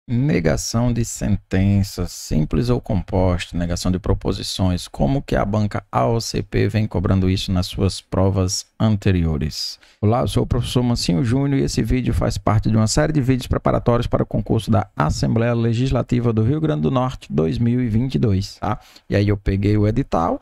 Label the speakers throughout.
Speaker 1: Negação de sentenças, simples ou composta, negação de proposições. Como que a banca AOCP vem cobrando isso nas suas provas anteriores? Olá, eu sou o professor Mancinho Júnior e esse vídeo faz parte de uma série de vídeos preparatórios para o concurso da Assembleia Legislativa do Rio Grande do Norte 2022, tá? E aí eu peguei o edital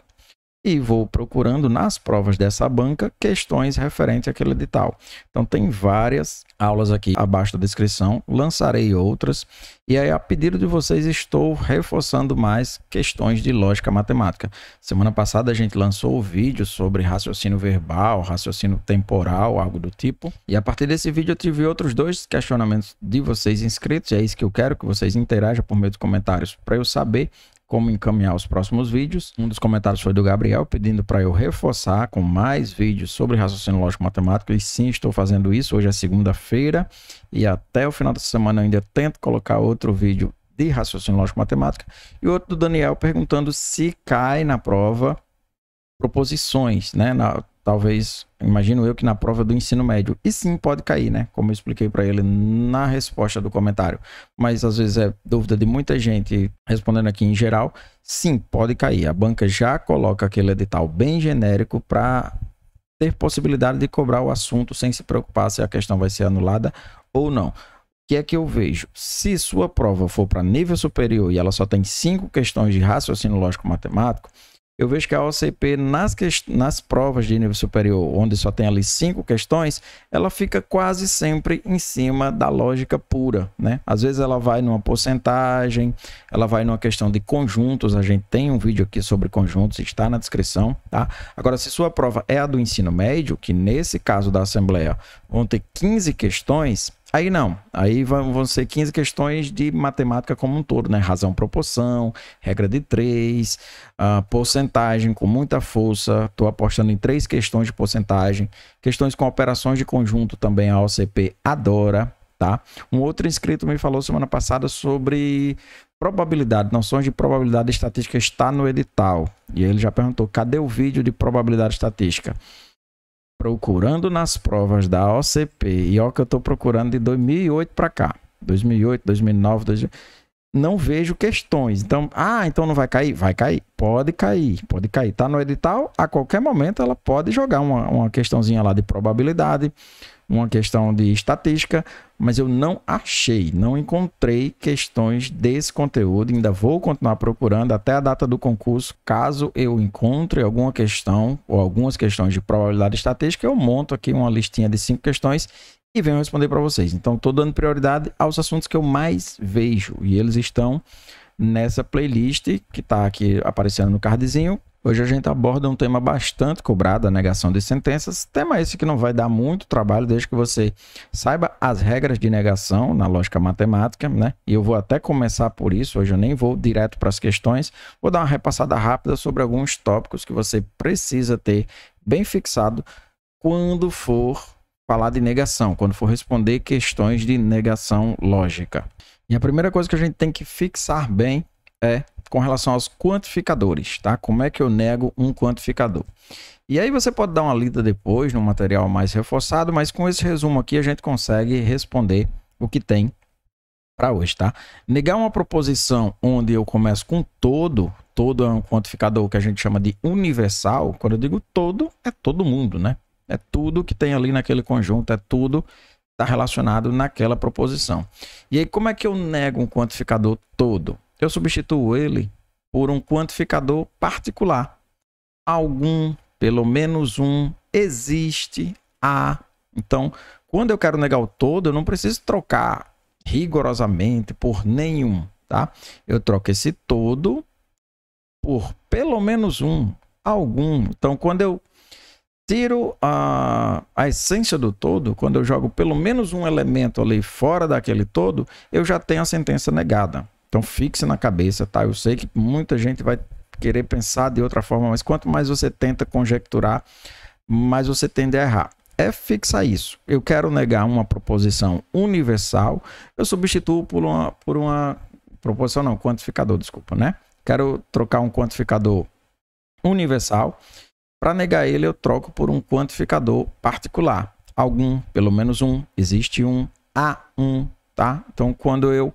Speaker 1: e vou procurando nas provas dessa banca questões referentes àquele edital. Então tem várias aulas aqui abaixo da descrição, lançarei outras e aí a pedido de vocês estou reforçando mais questões de lógica matemática. Semana passada a gente lançou o vídeo sobre raciocínio verbal, raciocínio temporal, algo do tipo. E a partir desse vídeo eu tive outros dois questionamentos de vocês inscritos, e é isso que eu quero, que vocês interajam por meio de comentários para eu saber como encaminhar os próximos vídeos. Um dos comentários foi do Gabriel, pedindo para eu reforçar com mais vídeos sobre raciocínio lógico matemático, e sim, estou fazendo isso. Hoje é segunda-feira e até o final da semana eu ainda tento colocar outro vídeo de raciocínio lógico matemática. E outro do Daniel perguntando se cai na prova proposições, né? Talvez, imagino eu, que na prova do ensino médio. E sim, pode cair, né? Como eu expliquei para ele na resposta do comentário. Mas às vezes é dúvida de muita gente, respondendo aqui em geral. Sim, pode cair. A banca já coloca aquele edital bem genérico para ter possibilidade de cobrar o assunto sem se preocupar se a questão vai ser anulada ou não. O que é que eu vejo? Se sua prova for para nível superior e ela só tem 5 questões de raciocínio lógico matemático, eu vejo que a OCP, nas provas de nível superior, onde só tem ali 5 questões, ela fica quase sempre em cima da lógica pura, né? Às vezes ela vai numa porcentagem, ela vai numa questão de conjuntos. A gente tem um vídeo aqui sobre conjuntos, está na descrição, tá? Agora, se sua prova é a do ensino médio, que nesse caso da Assembleia vão ter 15 questões, aí não, aí vão ser 15 questões de matemática como um todo, né? Razão, proporção, regra de 3, porcentagem com muita força. Estou apostando em 3 questões de porcentagem. Questões com operações de conjunto também a OCP adora, tá? Um outro inscrito me falou semana passada sobre probabilidade, noções de probabilidade estatística está no edital. E ele já perguntou, cadê o vídeo de probabilidade estatística? Procurando nas provas da OCP, e ó que eu estou procurando de 2008 para cá, 2008, 2009, 2000, não vejo questões. Então, então não vai cair? Vai cair, pode cair, pode cair. Tá no edital, a qualquer momento ela pode jogar uma questãozinha lá de probabilidade, uma questão de estatística, mas eu não achei, não encontrei questões desse conteúdo. Ainda vou continuar procurando até a data do concurso. Caso eu encontre alguma questão ou algumas questões de probabilidade estatística, eu monto aqui uma listinha de 5 questões e venho responder para vocês. Então, estou dando prioridade aos assuntos que eu mais vejo, e eles estão nessa playlist que está aqui aparecendo no cardzinho. Hoje a gente aborda um tema bastante cobrado, a negação de sentenças. Tema esse que não vai dar muito trabalho, desde que você saiba as regras de negação na lógica matemática, né? E eu vou até começar por isso. Hoje eu nem vou direto para as questões. Vou dar uma repassada rápida sobre alguns tópicos que você precisa ter bem fixado quando for falar de negação, quando for responder questões de negação lógica. E a primeira coisa que a gente tem que fixar bem é com relação aos quantificadores, tá? Como é que eu nego um quantificador? E aí você pode dar uma lida depois no material mais reforçado, mas com esse resumo aqui a gente consegue responder o que tem para hoje, tá? Negar uma proposição onde eu começo com todo é um quantificador que a gente chama de universal. Quando eu digo todo, é todo mundo, né? É tudo que tem ali naquele conjunto, é tudo está relacionado naquela proposição. E aí, como é que eu nego um quantificador todo? Eu substituo ele por um quantificador particular. Algum, pelo menos um, existe, há. Então, quando eu quero negar o todo, eu não preciso trocar rigorosamente por nenhum, tá? Eu troco esse todo por pelo menos um, algum. Então, quando eu tiro a essência do todo, quando eu jogo pelo menos um elemento ali fora daquele todo, eu já tenho a sentença negada. Então fixe na cabeça, tá? Eu sei que muita gente vai querer pensar de outra forma, mas quanto mais você tenta conjecturar, mais você tende a errar. É fixar isso. Eu quero negar uma proposição universal, eu substituo por uma proposição, não, quantificador, desculpa, né? Quero trocar um quantificador universal. Para negar ele, eu troco por um quantificador particular. Algum, pelo menos um, existe um, há um, tá? Então, quando eu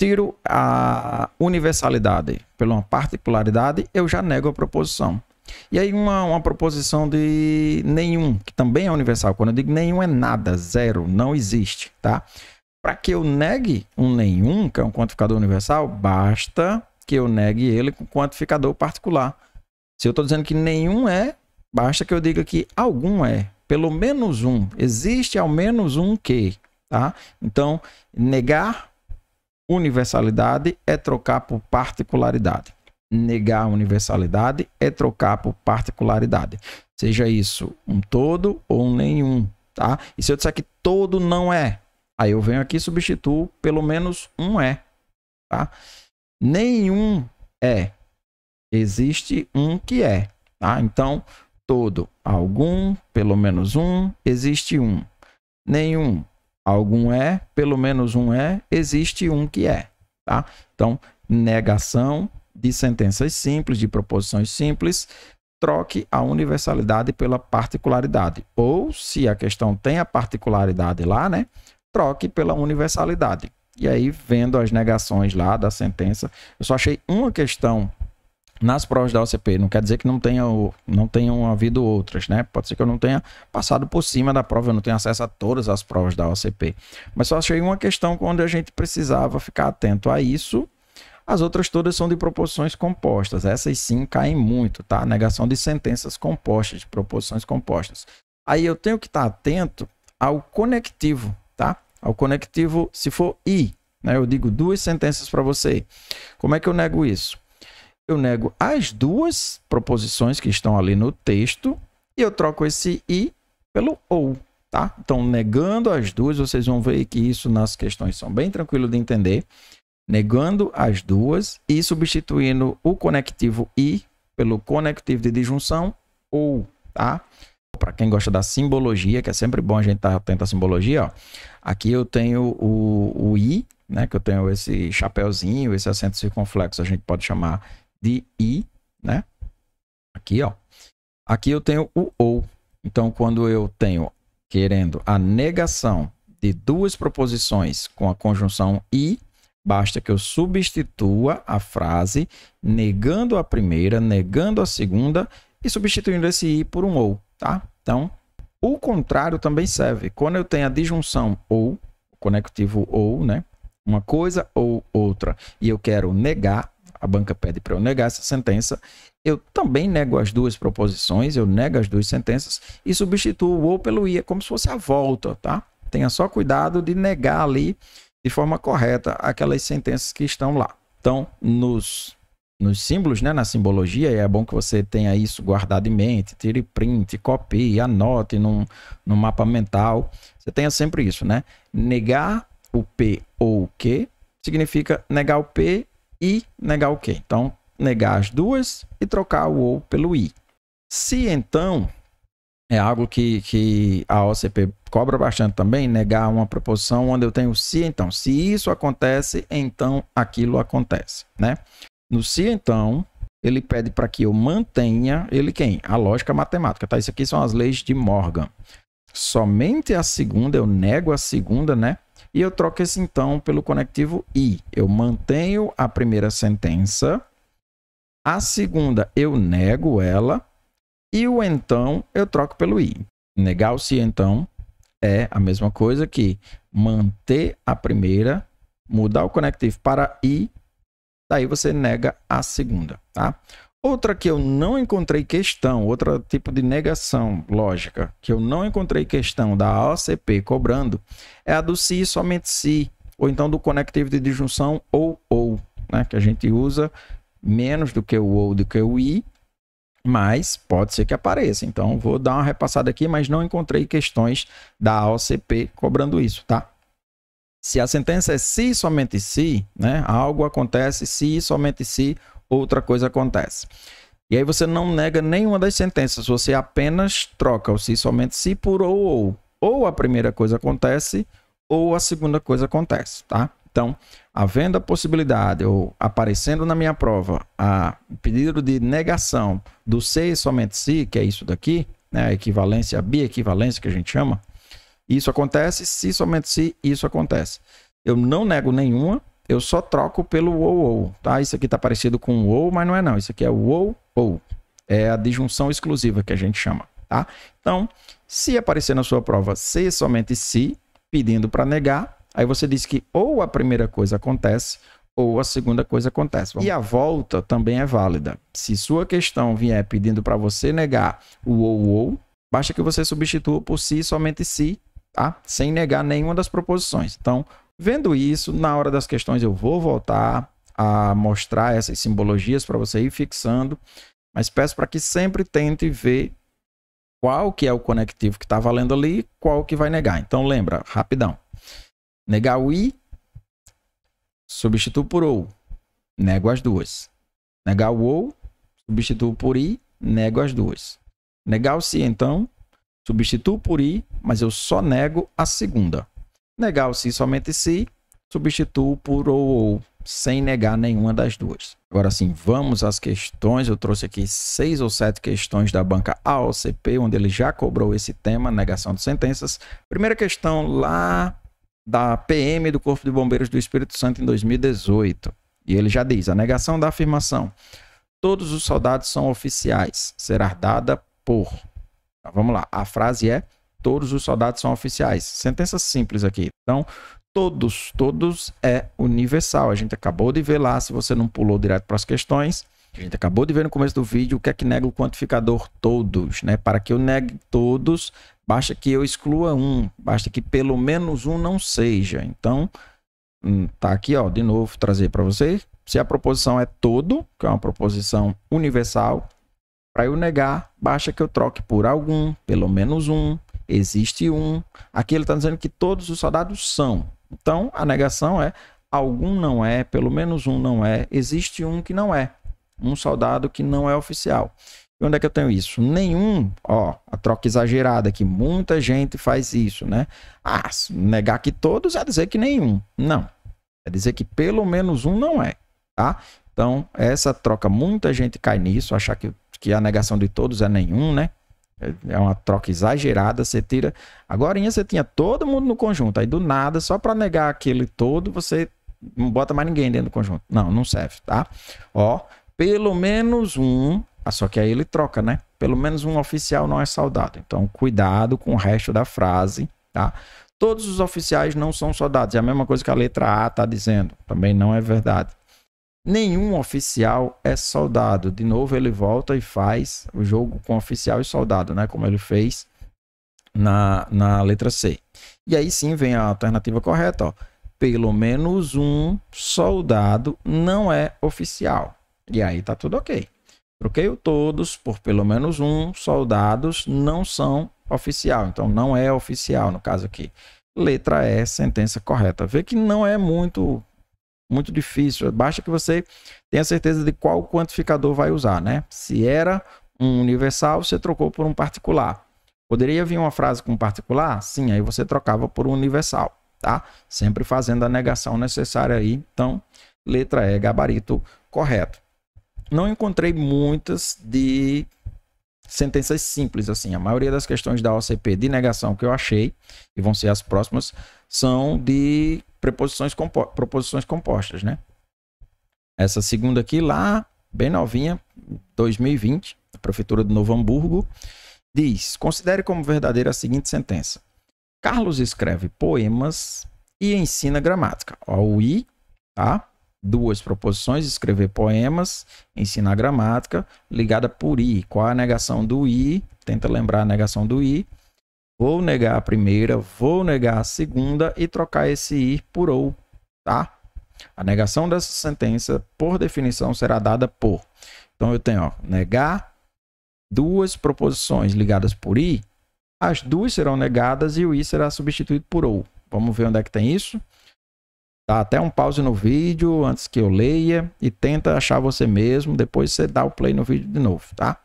Speaker 1: tiro a universalidade pela uma particularidade, eu já nego a proposição. E aí uma proposição de nenhum, que também é universal. Quando eu digo nenhum é nada, zero, não existe, tá? Para que eu negue um nenhum, que é um quantificador universal, basta que eu negue ele com quantificador particular. Se eu estou dizendo que nenhum é, basta que eu diga que algum é, pelo menos um. Existe ao menos um que, tá? Então, negar universalidade é trocar por particularidade. Negar universalidade é trocar por particularidade. Seja isso um todo ou um nenhum, tá? E se eu disser que todo não é, aí eu venho aqui e substituo pelo menos um é, tá? Nenhum é. Existe um que é, tá? Então, todo, algum, pelo menos um, existe um. Nenhum, algum é, pelo menos um é, existe um que é, tá? Então, negação de sentenças simples, de proposições simples, troque a universalidade pela particularidade. Ou, se a questão tem a particularidade lá, né? Troque pela universalidade. E aí, vendo as negações lá da sentença, eu só achei uma questão nas provas da OCP. Não quer dizer que não tenham havido outras, né? Pode ser que eu não tenha passado por cima da prova, eu não tenho acesso a todas as provas da OCP. Mas só achei uma questão onde a gente precisava ficar atento a isso. As outras todas são de proposições compostas. Essas sim caem muito, tá? Negação de sentenças compostas, de proposições compostas. Aí eu tenho que estar atento ao conectivo, tá? Ao conectivo, se for I, né? Eu digo duas sentenças para você. Como é que eu nego isso? Eu nego as duas proposições que estão ali no texto e eu troco esse I pelo OU, tá? Então, negando as duas, vocês vão ver que isso nas questões são bem tranquilo de entender. Negando as duas e substituindo o conectivo I pelo conectivo de disjunção OU, tá? Para quem gosta da simbologia, que é sempre bom a gente estar atento à simbologia, ó. Aqui eu tenho o I, né? Que eu tenho esse chapéuzinho, esse acento circunflexo, a gente pode chamar de I, né? Aqui, ó. Aqui eu tenho o OU. Então, quando eu tenho, querendo a negação de duas proposições com a conjunção I, basta que eu substitua a frase negando a primeira, negando a segunda e substituindo esse I por um OU, tá? Então, o contrário também serve. Quando eu tenho a disjunção OU, o conectivo OU, né? Uma coisa ou outra, e eu quero negar, a banca pede para eu negar essa sentença, eu também nego as duas proposições, eu nego as duas sentenças e substituo o OU pelo I, é como se fosse a volta, tá? Tenha só cuidado de negar ali de forma correta aquelas sentenças que estão lá. Então, nos símbolos, né, na simbologia, é bom que você tenha isso guardado em mente, tire print, copie, anote no mapa mental. Você tenha sempre isso, né? Negar o P ou o Q significa negar o P e negar o Q. Então, negar as duas e trocar o OU pelo I. Se então, é algo que a OCP cobra bastante também, negar uma proposição onde eu tenho se então. Se isso acontece, então aquilo acontece, né? No se então, ele pede para que eu mantenha, ele quem? A lógica matemática, tá? Isso aqui são as leis de Morgan. Somente a segunda, eu nego a segunda, né? E eu troco esse então pelo conectivo I. Eu mantenho a primeira sentença, a segunda eu nego ela, e o então eu troco pelo I. Negar o se então é a mesma coisa que manter a primeira, mudar o conectivo para I, daí você nega a segunda, tá? Outra que eu não encontrei questão, outro tipo de negação lógica, que eu não encontrei questão da OCP cobrando, é a do se e somente se, ou então do conectivo de disjunção ou, né? Que a gente usa menos do que o ou do que o I, mas pode ser que apareça. Então, vou dar uma repassada aqui, mas não encontrei questões da OCP cobrando isso, tá? Se a sentença é se e somente se, né? Algo acontece, se e somente se, outra coisa acontece. E aí você não nega nenhuma das sentenças, você apenas troca o se e somente se por ou. Ou a primeira coisa acontece, ou a segunda coisa acontece, tá? Então, havendo a possibilidade, ou aparecendo na minha prova, a pedido de negação do se e somente se, que é isso daqui, né? A equivalência, a biequivalência que a gente chama, isso acontece, se somente se, isso acontece. Eu não nego nenhuma, eu só troco pelo ou, tá? Isso aqui tá parecido com ou, mas não é não. Isso aqui é o ou. É a disjunção exclusiva que a gente chama, tá? Então, se aparecer na sua prova se, somente se, pedindo para negar, aí você diz que ou a primeira coisa acontece ou a segunda coisa acontece. E a volta também é válida. Se sua questão vier pedindo para você negar o ou, basta que você substitua por si, somente se, tá? Sem negar nenhuma das proposições. Então, vendo isso, na hora das questões eu vou voltar a mostrar essas simbologias para você ir fixando, mas peço para que sempre tente ver qual que é o conectivo que está valendo ali, qual que vai negar. Então, lembra, rapidão. Negar o i, substituo por ou, nego as duas. Negar o ou, substituo por i, nego as duas. Negar o se, então, substituo por i, mas eu só nego a segunda. Negar o se, somente se, substituo por ou, sem negar nenhuma das duas. Agora sim, vamos às questões. Eu trouxe aqui 6 ou 7 questões da banca AOCP, onde ele já cobrou esse tema, negação de sentenças. Primeira questão lá da PM do Corpo de Bombeiros do Espírito Santo em 2018. E ele já diz, a negação da afirmação, todos os soldados são oficiais, será dada por... Então, vamos lá, a frase é, todos os soldados são oficiais. Sentença simples aqui. Então, todos é universal. A gente acabou de ver lá, se você não pulou direto para as questões, a gente acabou de ver no começo do vídeo o que é que nega o quantificador todos, né? Para que eu negue todos, basta que eu exclua um, basta que pelo menos um não seja. Então, tá aqui, ó, de novo, trazer para você. Se a proposição é todo, que é uma proposição universal, para eu negar, basta que eu troque por algum, pelo menos um, existe um. Aqui ele está dizendo que todos os soldados são. Então, a negação é algum não é, pelo menos um não é, existe um que não é. Um soldado que não é oficial. E onde é que eu tenho isso? Nenhum, ó, a troca exagerada que muita gente faz isso, né? Ah, negar que todos é dizer que nenhum. Não. É dizer que pelo menos um não é, tá? Então, essa troca, muita gente cai nisso, achar que a negação de todos é nenhum, né? É uma troca exagerada, você tira... Agora você tinha todo mundo no conjunto, aí do nada, só para negar aquele todo, você não bota mais ninguém dentro do conjunto. Não, não serve, tá? Ó, pelo menos um... só que aí ele troca, né? Pelo menos um oficial não é soldado. Então, cuidado com o resto da frase, tá? Todos os oficiais não são soldados. É a mesma coisa que a letra A está dizendo. Também não é verdade. Nenhum oficial é soldado. De novo, ele volta e faz o jogo com oficial e soldado, né? Como ele fez na letra C. E aí sim vem a alternativa correta, ó. Pelo menos um soldado não é oficial. E aí tá tudo ok. Troquei o todos por pelo menos um, soldados não são oficial. Então, não é oficial, no caso aqui. Letra E, sentença correta. Vê que não é muito difícil. Basta que você tenha certeza de qual quantificador vai usar, né? Se era um universal, você trocou por um particular. Poderia vir uma frase com particular? Sim, aí você trocava por um universal, tá? Sempre fazendo a negação necessária aí. Então, letra E, gabarito correto. Não encontrei muitas de sentenças simples assim. A maioria das questões da OCP de negação que eu achei, e vão ser as próximas, são de proposições compostas, né? Essa segunda aqui, lá, bem novinha, 2020, da Prefeitura de Novo Hamburgo, diz, considere como verdadeira a seguinte sentença. Carlos escreve poemas e ensina gramática. Ó, o I, tá? Duas proposições, escrever poemas, ensinar gramática, ligada por I. Qual a negação do I? Tenta lembrar a negação do I. Vou negar a primeira, vou negar a segunda e trocar esse I por ou, tá? A negação dessa sentença, por definição, será dada por. Então, eu tenho, ó, negar duas proposições ligadas por I, as duas serão negadas e o I será substituído por ou. Vamos ver onde é que tem isso? Dá até um pause no vídeo antes que eu leia e tenta achar você mesmo. Depois você dá o play no vídeo de novo, tá?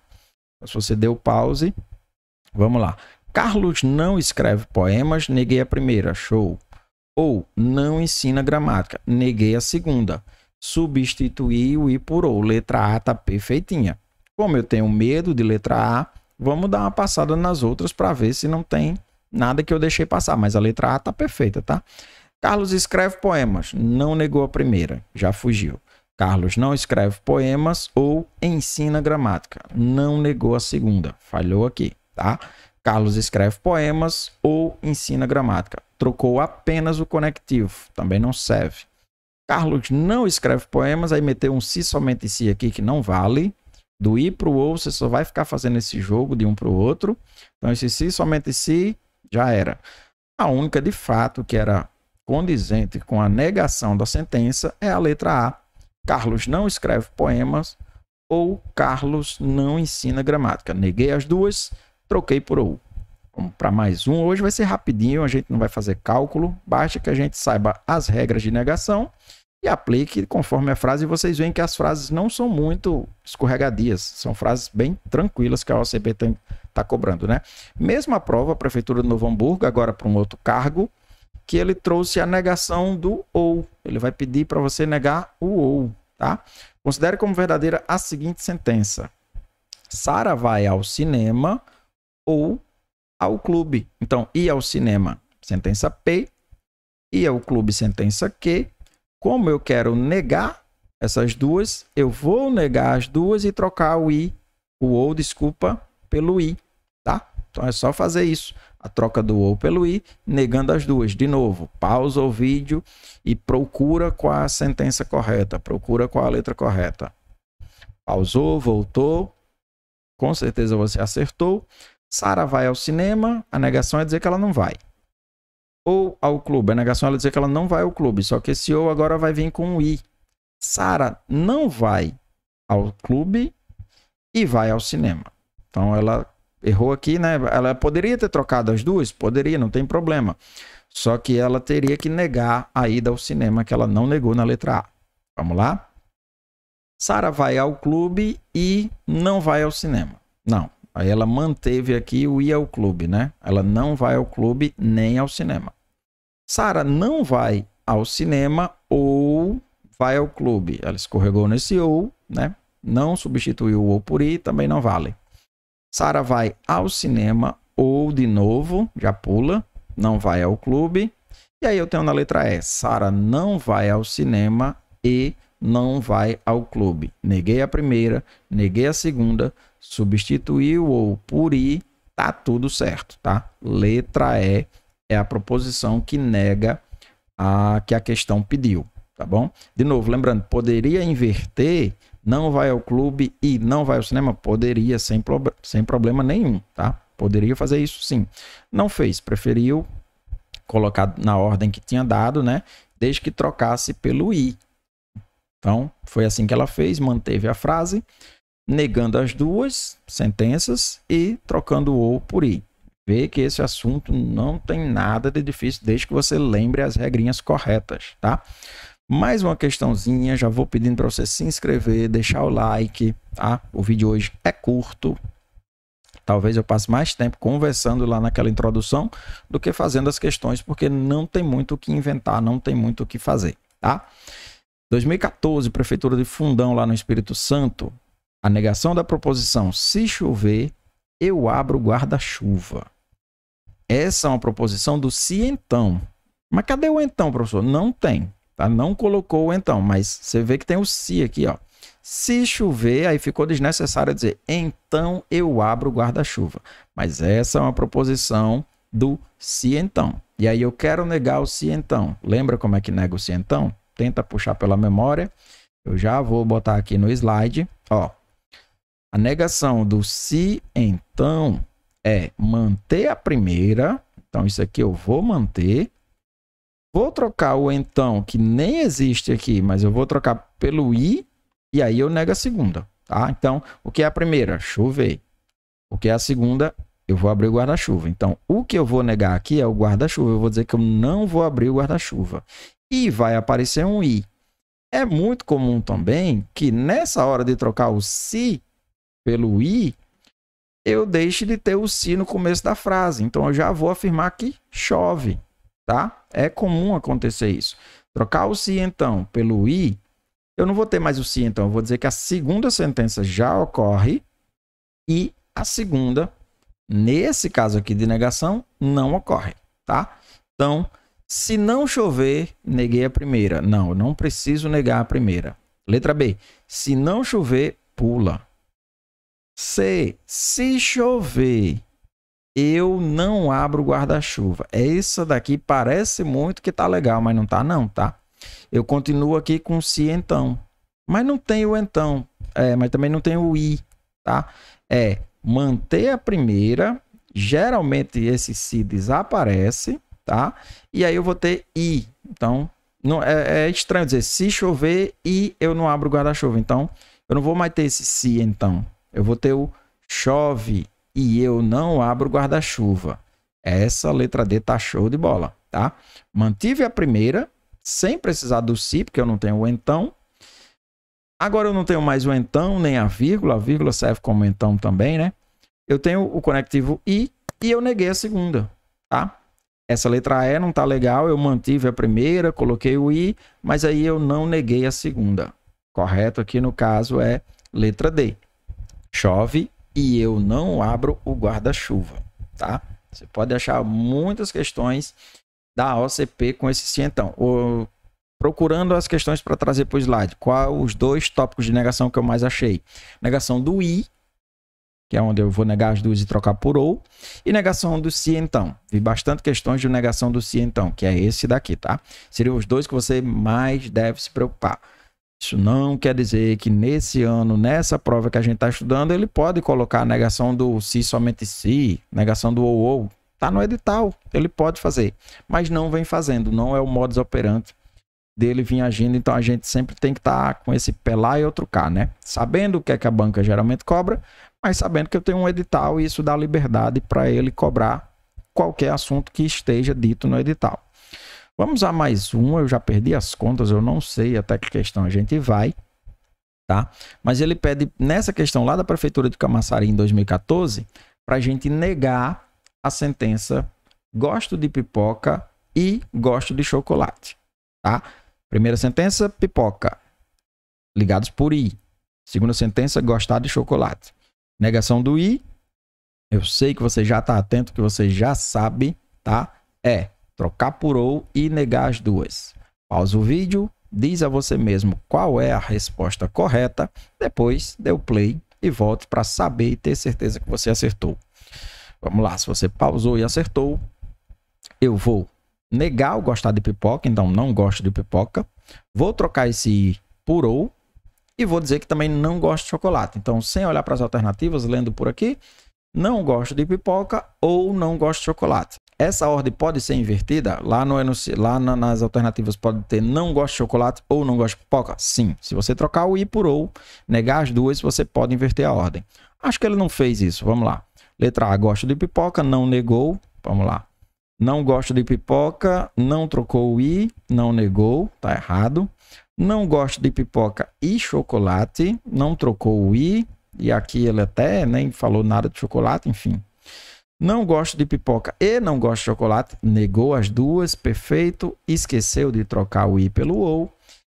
Speaker 1: Se você deu pause, vamos lá. Carlos não escreve poemas, neguei a primeira, show. Ou não ensina gramática, neguei a segunda. Substituí o I por ou, letra A tá perfeitinha. Como eu tenho medo de letra A, vamos dar uma passada nas outras para ver se não tem nada que eu deixei passar. Mas a letra A tá perfeita, tá? Carlos escreve poemas, não negou a primeira, já fugiu. Carlos não escreve poemas ou ensina gramática, não negou a segunda, falhou aqui, tá? Carlos escreve poemas ou ensina gramática, trocou apenas o conectivo, também não serve. Carlos não escreve poemas, aí meteu um se somente se aqui que não vale. Do i para o ou, você só vai ficar fazendo esse jogo de um para o outro. Então, esse se somente se já era. A única, de fato, que era condizente com a negação da sentença é a letra A. Carlos não escreve poemas ou Carlos não ensina gramática. Neguei as duas, troquei por ou. Vamos para mais um. Hoje vai ser rapidinho, a gente não vai fazer cálculo. Basta que a gente saiba as regras de negação e aplique conforme a frase. E vocês veem que as frases não são muito escorregadias. São frases bem tranquilas que a OCP está cobrando, né? Mesma prova, a Prefeitura de Novo Hamburgo, agora para um outro cargo, que ele trouxe a negação do ou. Ele vai pedir para você negar o ou, tá? Considere como verdadeira a seguinte sentença. Sara vai ao cinema ou ao clube. Então, ir ao cinema, sentença P. Ir ao clube, sentença Q. Como eu quero negar essas duas, eu vou negar as duas e trocar o i, o ou, desculpa, pelo i, tá? Então, é só fazer isso. A troca do ou pelo i, negando as duas. De novo, pausa o vídeo e procura qual a sentença correta. Procura qual a letra correta. Pausou, voltou. Com certeza você acertou. Sara vai ao cinema, a negação é dizer que ela não vai. Ou ao clube, a negação é dizer que ela não vai ao clube, só que esse ou agora vai vir com o i. Sara não vai ao clube e vai ao cinema. Então ela errou aqui, né? Ela poderia ter trocado as duas? Poderia, não tem problema. Só que ela teria que negar a ida ao cinema, que ela não negou na letra A. Vamos lá? Sara vai ao clube e não vai ao cinema. Não. Aí ela manteve aqui o ir ao clube, né? Ela não vai ao clube nem ao cinema. Sara não vai ao cinema ou vai ao clube. Ela escorregou nesse ou, né? Não substituiu o ou por i, também não vale. Sara vai ao cinema ou, de novo, já pula, não vai ao clube. E aí eu tenho na letra E. Sara não vai ao cinema e não vai ao clube. Neguei a primeira, neguei a segunda, substituí o ou por i, tá tudo certo, tá? Letra E é a proposição que nega a que a questão pediu, tá bom? De novo, lembrando, poderia inverter, não vai ao clube e não vai ao cinema? Poderia, sem problema nenhum, tá? Poderia fazer isso sim. Não fez, preferiu colocar na ordem que tinha dado, né? Desde que trocasse pelo i. Então, foi assim que ela fez, manteve a frase, negando as duas sentenças e trocando o ou por i. Vê que esse assunto não tem nada de difícil, desde que você lembre as regrinhas corretas, tá? Mais uma questãozinha, já vou pedindo para você se inscrever, deixar o like, tá? O vídeo hoje é curto. Talvez eu passe mais tempo conversando lá naquela introdução do que fazendo as questões, porque não tem muito o que inventar, não tem muito o que fazer, tá? 2014, Prefeitura de Fundão, lá no Espírito Santo, a negação da proposição se chover, eu abro o guarda-chuva. Essa é uma proposição do se então. Mas cadê o então, professor? Não tem, tá? Não colocou o então, mas você vê que tem o se aqui, ó. Se chover, aí ficou desnecessário dizer então eu abro o guarda-chuva. Mas essa é uma proposição do se então. E aí eu quero negar o se então. Lembra como é que nega o se então? Tenta puxar pela memória. Eu já vou botar aqui no slide. Ó, a negação do se então é manter a primeira. Então, isso aqui eu vou manter. Vou trocar o então, que nem existe aqui, mas eu vou trocar pelo i. E aí eu nego a segunda. Tá? Então, o que é a primeira? Chover. O que é a segunda? Eu vou abrir o guarda-chuva. Então, o que eu vou negar aqui é o guarda-chuva. Eu vou dizer que eu não vou abrir o guarda-chuva. E vai aparecer um i. É muito comum também que nessa hora de trocar o se pelo i, eu deixe de ter o se no começo da frase. Então, eu já vou afirmar que chove, tá? É comum acontecer isso. Trocar o se então pelo i, eu não vou ter mais o se então. Eu vou dizer que a segunda sentença já ocorre e a segunda, nesse caso aqui de negação, não ocorre, tá? Então, Se não chover, neguei a primeira. Não, eu não preciso negar a primeira. Letra B. Se não chover, pula. C. Se chover, eu não abro o guarda-chuva. Essa daqui parece muito que tá legal, mas não tá não, tá? Eu continuo aqui com se então. Mas não tem o então. Mas também não tem o i, tá? Manter a primeira. Geralmente esse se desaparece, tá? E aí eu vou ter i. Então, não, é estranho dizer se chover e eu não abro o guarda-chuva. Então, eu não vou mais ter esse se então. Eu vou ter o chove e eu não abro o guarda-chuva. Essa letra D tá show de bola, tá? Mantive a primeira, sem precisar do se, porque eu não tenho o então. Agora eu não tenho mais o então, nem a vírgula serve como então também, né? Eu tenho o conectivo e eu neguei a segunda, tá? Essa letra E não tá legal, eu mantive a primeira, coloquei o i, mas aí eu não neguei a segunda. Correto aqui no caso é letra D. Chove e eu não abro o guarda-chuva, tá? Você pode achar muitas questões da OCP com esse sim então. Procurando as questões para trazer para o slide. Qual os dois tópicos de negação que eu mais achei? Negação do i, que é onde eu vou negar as duas e trocar por ou, e negação do se então. Vi bastante questões de negação do se então, que é esse daqui, tá? Seriam os dois que você mais deve se preocupar. Isso não quer dizer que nesse ano, nessa prova que a gente está estudando, ele pode colocar a negação do se somente se, negação do ou. Está no edital, ele pode fazer, mas não vem fazendo, não é o modus operandi dele vir agindo, então a gente sempre tem que estar com esse pé lá e outro cá, né? Sabendo o que é que a banca geralmente cobra, mas sabendo que eu tenho um edital e isso dá liberdade para ele cobrar qualquer assunto que esteja dito no edital. Vamos a mais um, eu já perdi as contas, eu não sei até que questão a gente vai, tá? Mas ele pede, nessa questão lá da Prefeitura de Camaçari, em 2014, para a gente negar a sentença gosto de pipoca e gosto de chocolate, tá? Primeira sentença, pipoca, ligados por i. Segunda sentença, gostar de chocolate. Negação do i, eu sei que você já está atento, que você já sabe, tá? Trocar por ou e negar as duas. Pausa o vídeo, diz a você mesmo qual é a resposta correta, depois dê o play e volte para saber e ter certeza que você acertou. Vamos lá, se você pausou e acertou, eu vou negar o gostar de pipoca, então não gosto de pipoca. Vou trocar esse i por ou e vou dizer que também não gosto de chocolate. Então, sem olhar para as alternativas, lendo por aqui, não gosto de pipoca ou não gosto de chocolate. Essa ordem pode ser invertida? Lá nas alternativas pode ter não gosto de chocolate ou não gosto de pipoca? Sim. Se você trocar o i por ou, negar as duas, você pode inverter a ordem. Acho que ele não fez isso. Vamos lá. Letra A, gosto de pipoca, não negou. Vamos lá. Não gosto de pipoca, não trocou o i, não negou. Tá errado. Não gosto de pipoca e chocolate, não trocou o i. E aqui ele até nem falou nada de chocolate, enfim. Não gosto de pipoca e não gosto de chocolate, negou as duas, perfeito, esqueceu de trocar o i pelo ou.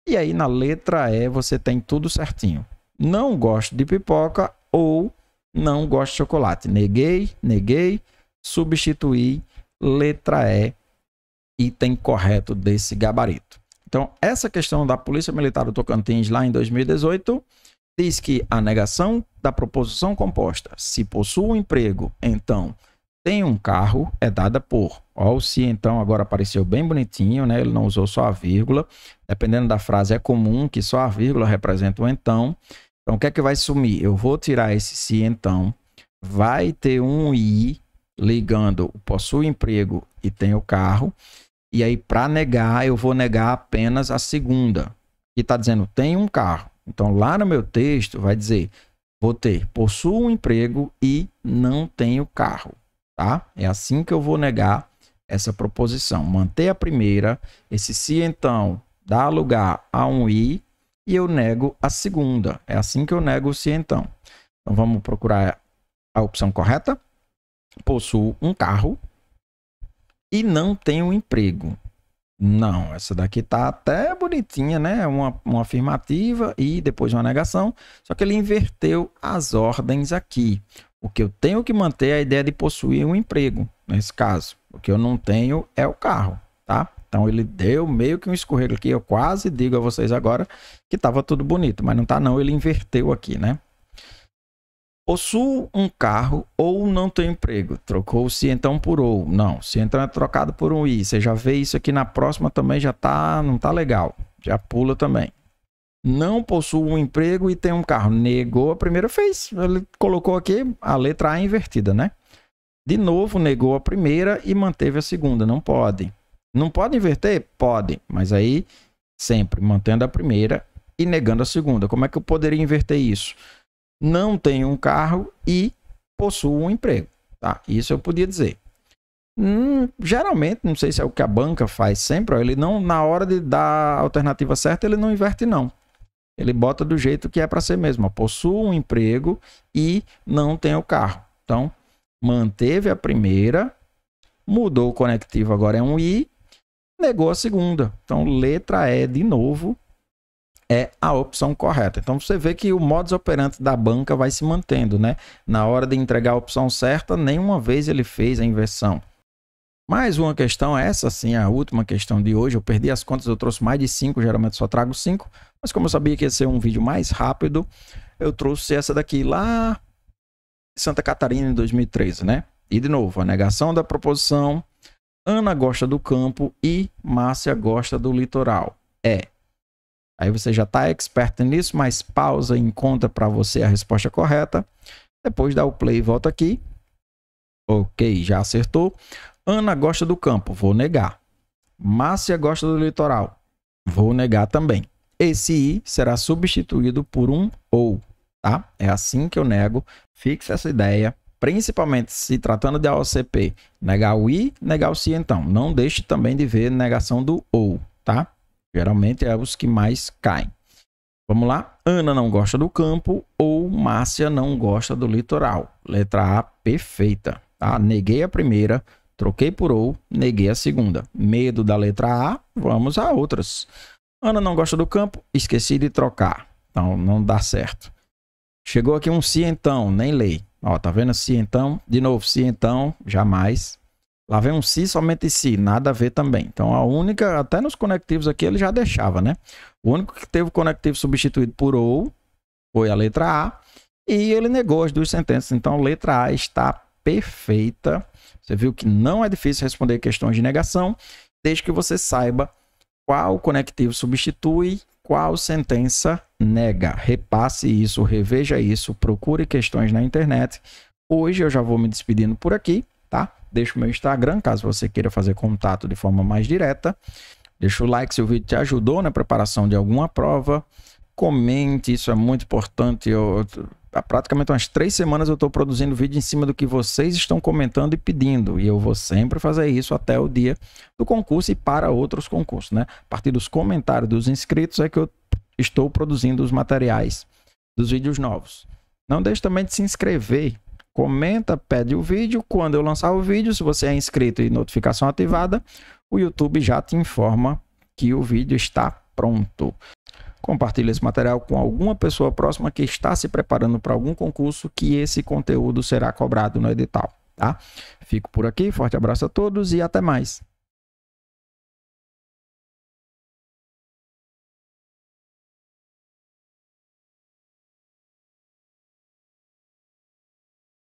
Speaker 1: E aí na letra E você tem tudo certinho. Não gosto de pipoca ou não gosto de chocolate. Neguei, substituí, letra E, item correto desse gabarito. Então, essa questão da Polícia Militar do Tocantins lá em 2018 diz que a negação da proposição composta, se possui um emprego, então tem um carro, é dada por. Ó, o se então agora apareceu bem bonitinho, né? Ele não usou só a vírgula. Dependendo da frase, é comum que só a vírgula representa o então. Então, o que é que vai sumir? Eu vou tirar esse se então. Vai ter um i ligando o possui emprego e tem o carro. E aí, para negar, eu vou negar apenas a segunda. Aqui está dizendo tem um carro. Então, lá no meu texto vai dizer vou ter possuo um emprego e não tenho carro. Tá? É assim que eu vou negar essa proposição. Manter a primeira, esse se então dá lugar a um i e eu nego a segunda. É assim que eu nego o se então. Então vamos procurar a opção correta. Possuo um carro e não tenho emprego. Não, essa daqui tá até bonitinha, né? Uma afirmativa e depois uma negação. Só que ele inverteu as ordens aqui. O que eu tenho que manter é a ideia de possuir um emprego, nesse caso. O que eu não tenho é o carro, tá? Então ele deu meio que um escorrego aqui. Eu quase digo a vocês agora que estava tudo bonito, mas não tá não. Ele inverteu aqui, né? Possuo um carro ou não tenho emprego. Trocou se então por ou. Não, se então é trocado por um i. Você já vê isso aqui na próxima também, já tá, não tá legal. Já pula também. Não possuo um emprego e tem um carro. Negou a primeira, fez. Ele colocou aqui a letra A invertida, né? De novo, negou a primeira e manteve a segunda. Não pode. Não pode inverter? Pode. Mas aí, sempre mantendo a primeira e negando a segunda. Como é que eu poderia inverter isso? Não tenho um carro e possuo um emprego. Tá? Isso eu podia dizer. Geralmente, não sei se é o que a banca faz sempre, ó, ele não, na hora de dar a alternativa certa, ele não inverte não. Ele bota do jeito que é para ser mesmo. Ó, possuo um emprego e não tenho o carro. Então, manteve a primeira, mudou o conectivo, agora é um i, negou a segunda. Então, letra E de novo é a opção correta. Então, você vê que o modus operandi da banca vai se mantendo, né? Na hora de entregar a opção certa, nenhuma vez ele fez a inversão. Mais uma questão, essa sim, a última questão de hoje. Eu perdi as contas, eu trouxe mais de 5, geralmente só trago 5. Mas como eu sabia que ia ser um vídeo mais rápido, eu trouxe essa daqui lá em Santa Catarina em 2013, né? E de novo, a negação da proposição, Ana gosta do campo e Márcia gosta do litoral. Aí você já está expert nisso, mas pausa e encontra para você a resposta correta. Depois dá o play e volta aqui. Ok, já acertou. Ana gosta do campo, vou negar. Márcia gosta do litoral, vou negar também. Esse i será substituído por um ou, tá? É assim que eu nego. Fixe essa ideia, principalmente se tratando de AOCP. Negar o i, negar o se então. Não deixe também de ver negação do ou, tá? Geralmente é os que mais caem. Vamos lá. Ana não gosta do campo ou Márcia não gosta do litoral. Letra A, perfeita. Tá? Neguei a primeira, troquei por ou, neguei a segunda. Medo da letra A, vamos a outras. Ana não gosta do campo, esqueci de trocar. Então, não dá certo. Chegou aqui um se então, nem lei. Ó, tá vendo se então? De novo, se então, jamais. Lá vem um se, somente se, nada a ver também. Então, a única, até nos conectivos aqui ele já deixava, né? O único que teve o conectivo substituído por ou foi a letra A e ele negou as duas sentenças. Então, letra A está perfeita. Você viu que não é difícil responder questões de negação, desde que você saiba qual conectivo substitui, qual sentença nega. Repasse isso, reveja isso, procure questões na internet. Hoje eu já vou me despedindo por aqui, tá? Deixa o meu Instagram, caso você queira fazer contato de forma mais direta. Deixa o like se o vídeo te ajudou na preparação de alguma prova. Comente, isso é muito importante. Há praticamente umas 3 semanas eu estou produzindo vídeo em cima do que vocês estão comentando e pedindo. E eu vou sempre fazer isso até o dia do concurso e para outros concursos, né? A partir dos comentários dos inscritos é que eu estou produzindo os materiais dos vídeos novos. Não deixe também de se inscrever. Comenta, pede o vídeo. Quando eu lançar o vídeo, se você é inscrito e notificação ativada, o YouTube já te informa que o vídeo está pronto. Compartilhe esse material com alguma pessoa próxima que está se preparando para algum concurso, que esse conteúdo será cobrado no edital, tá? Fico por aqui, forte abraço a todos e até mais.